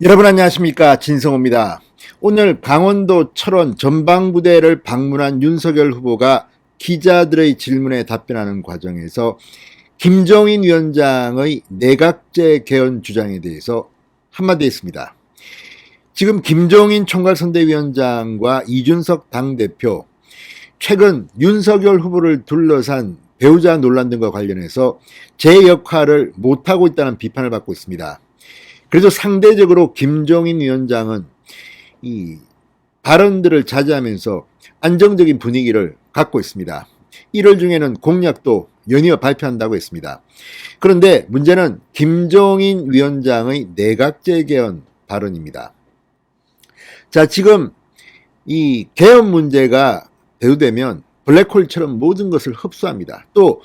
여러분 안녕하십니까, 진성호입니다. 오늘 강원도 철원 전방부대를 방문한 윤석열 후보가 기자들의 질문에 답변하는 과정에서 김종인 위원장의 내각제 개헌 주장에 대해서 한마디 했습니다. 지금 김종인 총괄선대위원장과 이준석 당대표, 최근 윤석열 후보를 둘러싼 배우자 논란 등과 관련해서 제 역할을 못하고 있다는 비판을 받고 있습니다. 그래서 상대적으로 김종인 위원장은 이 발언들을 자제하면서 안정적인 분위기를 갖고 있습니다. 1월 중에는 공약도 연이어 발표한다고 했습니다. 그런데 문제는 김종인 위원장의 내각제 개헌 발언입니다. 자, 지금 이 개헌 문제가 대두되면 블랙홀처럼 모든 것을 흡수합니다. 또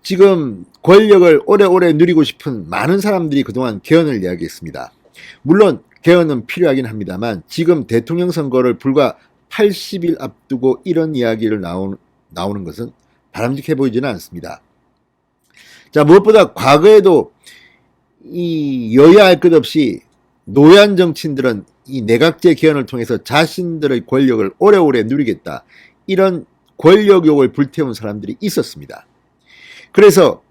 지금 권력을 오래오래 누리고 싶은 많은 사람들이 그동안 개헌을 이야기했습니다. 물론 개헌은 필요하긴 합니다만 지금 대통령 선거를 불과 80일 앞두고 이런 이야기를 나오는 것은 바람직해 보이지는 않습니다. 자, 무엇보다 과거에도 이 여야 할 것 없이 노회한 정치인들은 이 내각제 개헌을 통해서 자신들의 권력을 오래오래 누리겠다, 이런 권력욕을 불태운 사람들이 있었습니다. 그래서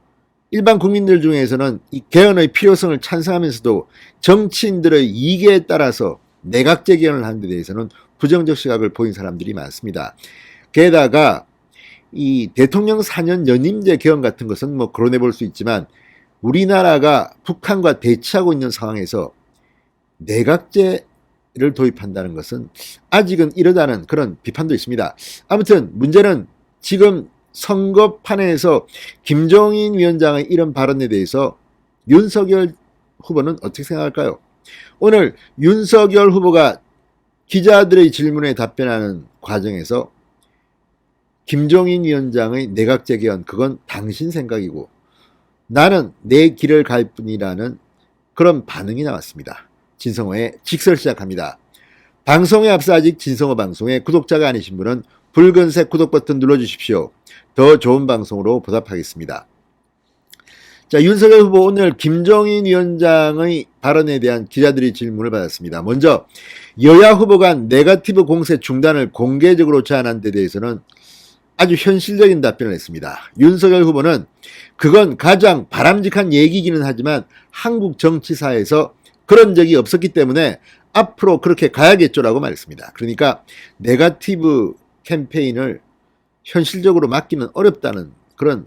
일반 국민들 중에서는 이 개헌의 필요성을 찬성하면서도 정치인들의 이익에 따라서 내각제 개헌을 하는 데 대해서는 부정적 시각을 보인 사람들이 많습니다. 게다가 이 대통령 4년 연임제 개헌 같은 것은 뭐 거론해 볼 수 있지만 우리나라가 북한과 대치하고 있는 상황에서 내각제를 도입한다는 것은 아직은 이르다는 그런 비판도 있습니다. 아무튼 문제는 지금 선거판에서 김종인 위원장의 이런 발언에 대해서 윤석열 후보는 어떻게 생각할까요? 오늘 윤석열 후보가 기자들의 질문에 답변하는 과정에서 김종인 위원장의 내각제 개헌, 그건 당신 생각이고 나는 내 길을 갈 뿐이라는 그런 반응이 나왔습니다. 진성호의 직설 시작합니다. 방송에 앞서 아직 진성호 방송의 구독자가 아니신 분은 붉은색 구독 버튼 눌러주십시오. 더 좋은 방송으로 보답하겠습니다. 자, 윤석열 후보 오늘 김종인 위원장의 발언에 대한 기자들의 질문을 받았습니다. 먼저 여야 후보 간 네거티브 공세 중단을 공개적으로 제안한 데 대해서는 아주 현실적인 답변을 했습니다. 윤석열 후보는 그건 가장 바람직한 얘기기는 하지만 한국 정치사에서 그런 적이 없었기 때문에 앞으로 그렇게 가야겠죠라고 말했습니다. 그러니까 네거티브 캠페인을 현실적으로 막기는 어렵다는 그런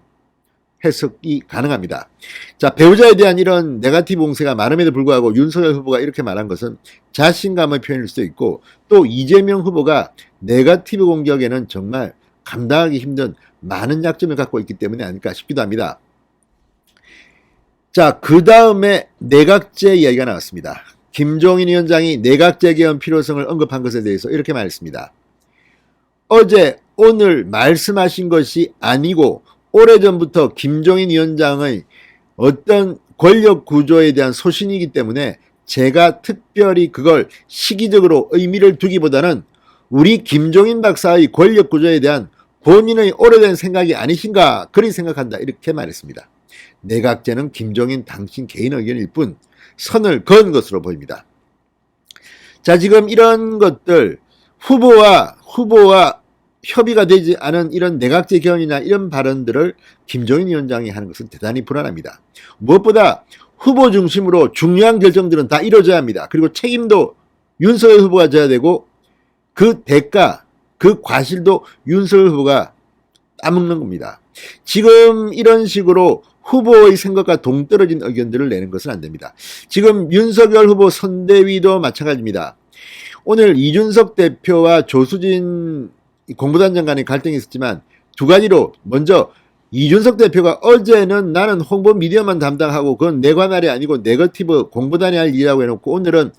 해석이 가능합니다. 자, 배우자에 대한 이런 네거티브 공세가 많음에도 불구하고 윤석열 후보가 이렇게 말한 것은 자신감의 표현일 수도 있고, 또 이재명 후보가 네거티브 공격에는 정말 감당하기 힘든 많은 약점을 갖고 있기 때문에 아닐까 싶기도 합니다. 자, 그 다음에 내각제 이야기가 나왔습니다. 김종인 위원장이 내각제 개헌 필요성을 언급한 것에 대해서 이렇게 말했습니다. 어제 오늘 말씀하신 것이 아니고 오래전부터 김종인 위원장의 어떤 권력 구조에 대한 소신이기 때문에 제가 특별히 그걸 시기적으로 의미를 두기보다는 우리 김종인 박사의 권력 구조에 대한 본인의 오래된 생각이 아니신가 그리 생각한다, 이렇게 말했습니다. 내각제는 김종인 당신 개인 의견일 뿐 선을 그은 것으로 보입니다. 자, 지금 이런 것들 후보와 협의가 되지 않은 이런 내각제 개헌이나 이런 발언들을 김종인 위원장이 하는 것은 대단히 불안합니다. 무엇보다 후보 중심으로 중요한 결정들은 다 이루어져야 합니다. 그리고 책임도 윤석열 후보가 져야 되고 그 대가, 그 과실도 윤석열 후보가 따먹는 겁니다. 지금 이런 식으로 후보의 생각과 동떨어진 의견들을 내는 것은 안 됩니다. 지금 윤석열 후보 선대위도 마찬가지입니다. 오늘 이준석 대표와 조수진 공보단장 간의 갈등이 있었지만 두 가지로, 먼저 이준석 대표가 어제는 나는 홍보 미디어만 담당하고 그건 내 관할이 아니고 네거티브 공보단이 할 일이라고 해놓고 오늘은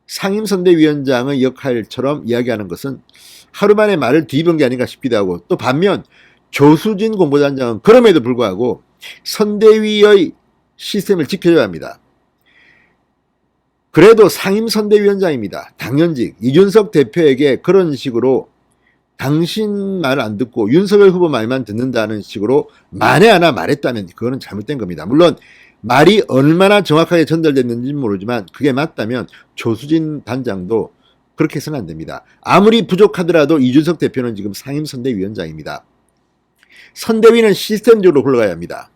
상임선대위원장의 역할처럼 이야기하는 것은 하루 만에 말을 뒤집은 게 아닌가 싶기도 하고, 또 반면 조수진 공보단장은 그럼에도 불구하고 선대위의 시스템을 지켜줘야 합니다. 그래도 상임선대위원장입니다. 당연직 이준석 대표에게 그런 식으로 당신 말 안 듣고 윤석열 후보 말만 듣는다는 식으로 만에 하나 말했다면 그거는 잘못된 겁니다. 물론 말이 얼마나 정확하게 전달됐는지 모르지만 그게 맞다면 조수진 단장도 그렇게 해서는 안 됩니다. 아무리 부족하더라도 이준석 대표는 지금 상임선대위원장입니다. 선대위는 시스템적으로 흘러가야 합니다.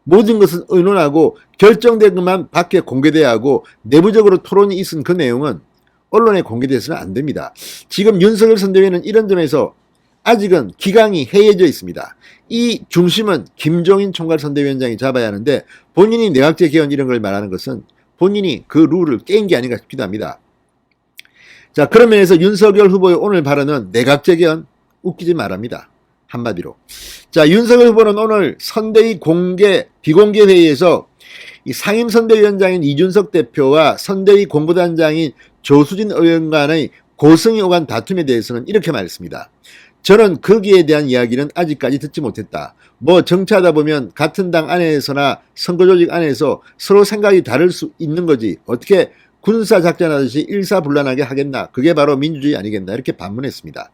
모든 것은 의논하고 결정된 것만 밖에 공개돼야 하고 내부적으로 토론이 있은 그 내용은 언론에 공개돼서는 안 됩니다. 지금 윤석열 선대위는 이런 점에서 아직은 기강이 해이해져 있습니다. 이 중심은 김종인 총괄선대위원장이 잡아야 하는데 본인이 내각제 개헌 이런 걸 말하는 것은 본인이 그 룰을 깬 게 아닌가 싶기도 합니다. 자, 그런 면에서 윤석열 후보의 오늘 발언은 내각제 개헌 웃기지 말합니다. 한마디로. 자, 윤석열 후보는 오늘 선대위 비공개 회의에서 이 상임선대위원장인 이준석 대표와 선대위 공보단장인 조수진 의원 간의 고성이 오간 다툼에 대해서는 이렇게 말했습니다. 저는 거기에 대한 이야기는 아직까지 듣지 못했다. 정치하다 보면 같은 당 안에서나 선거조직 안에서 서로 생각이 다를 수 있는 거지. 어떻게 군사작전하듯이 일사불란하게 하겠나. 그게 바로 민주주의 아니겠나. 이렇게 반문했습니다.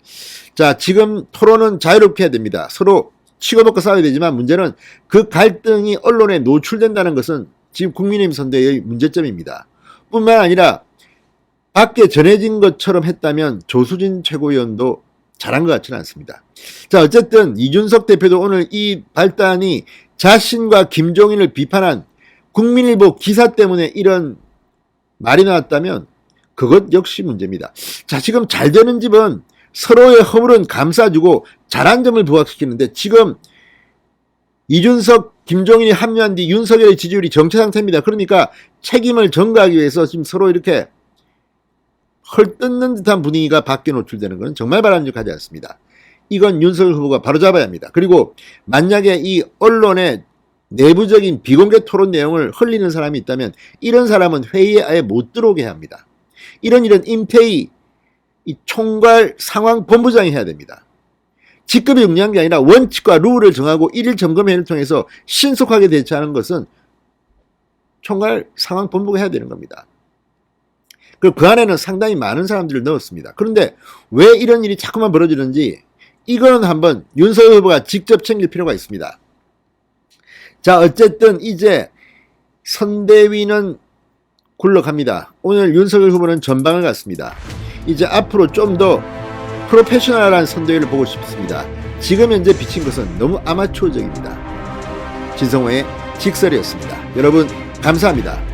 자, 지금 토론은 자유롭게 해야 됩니다. 서로 치고받고 싸워야 되지만 문제는 그 갈등이 언론에 노출된다는 것은 지금 국민의힘 선대의 문제점입니다. 뿐만 아니라 밖에 전해진 것처럼 했다면 조수진 최고위원도 잘한 것 같지는 않습니다. 자, 어쨌든 이준석 대표도 오늘 이 발단이 자신과 김종인을 비판한 국민일보 기사 때문에 이런 말이 나왔다면 그것 역시 문제입니다. 자, 지금 잘 되는 집은 서로의 허물은 감싸주고 잘한 점을 부각시키는데 지금 이준석, 김종인이 합류한 뒤 윤석열의 지지율이 정체 상태입니다. 그러니까 책임을 전가하기 위해서 지금 서로 이렇게 헐뜯는 듯한 분위기가 밖에 노출되는 것은 정말 바람직하지 않습니다. 이건 윤석열 후보가 바로잡아야 합니다. 그리고 만약에 이 언론의 내부적인 비공개 토론 내용을 흘리는 사람이 있다면 이런 사람은 회의에 아예 못 들어오게 해야 합니다. 이런 임태희 이 총괄 상황본부장이 해야 됩니다. 직급이 중요한 게 아니라 원칙과 룰을 정하고 1일 점검회의를 통해서 신속하게 대처하는 것은 총괄 상황본부가 해야 되는 겁니다. 그리고 그 안에는 상당히 많은 사람들을 넣었습니다. 그런데 왜 이런 일이 자꾸만 벌어지는지 이거는 한번 윤석열 후보가 직접 챙길 필요가 있습니다. 자, 어쨌든 이제 선대위는 굴러갑니다. 오늘 윤석열 후보는 전방을 갔습니다. 이제 앞으로 좀 더 프로페셔널한 선대위를 보고 싶습니다. 지금 현재 비친 것은 너무 아마추어적입니다. 진성호의 직설이었습니다. 여러분 감사합니다.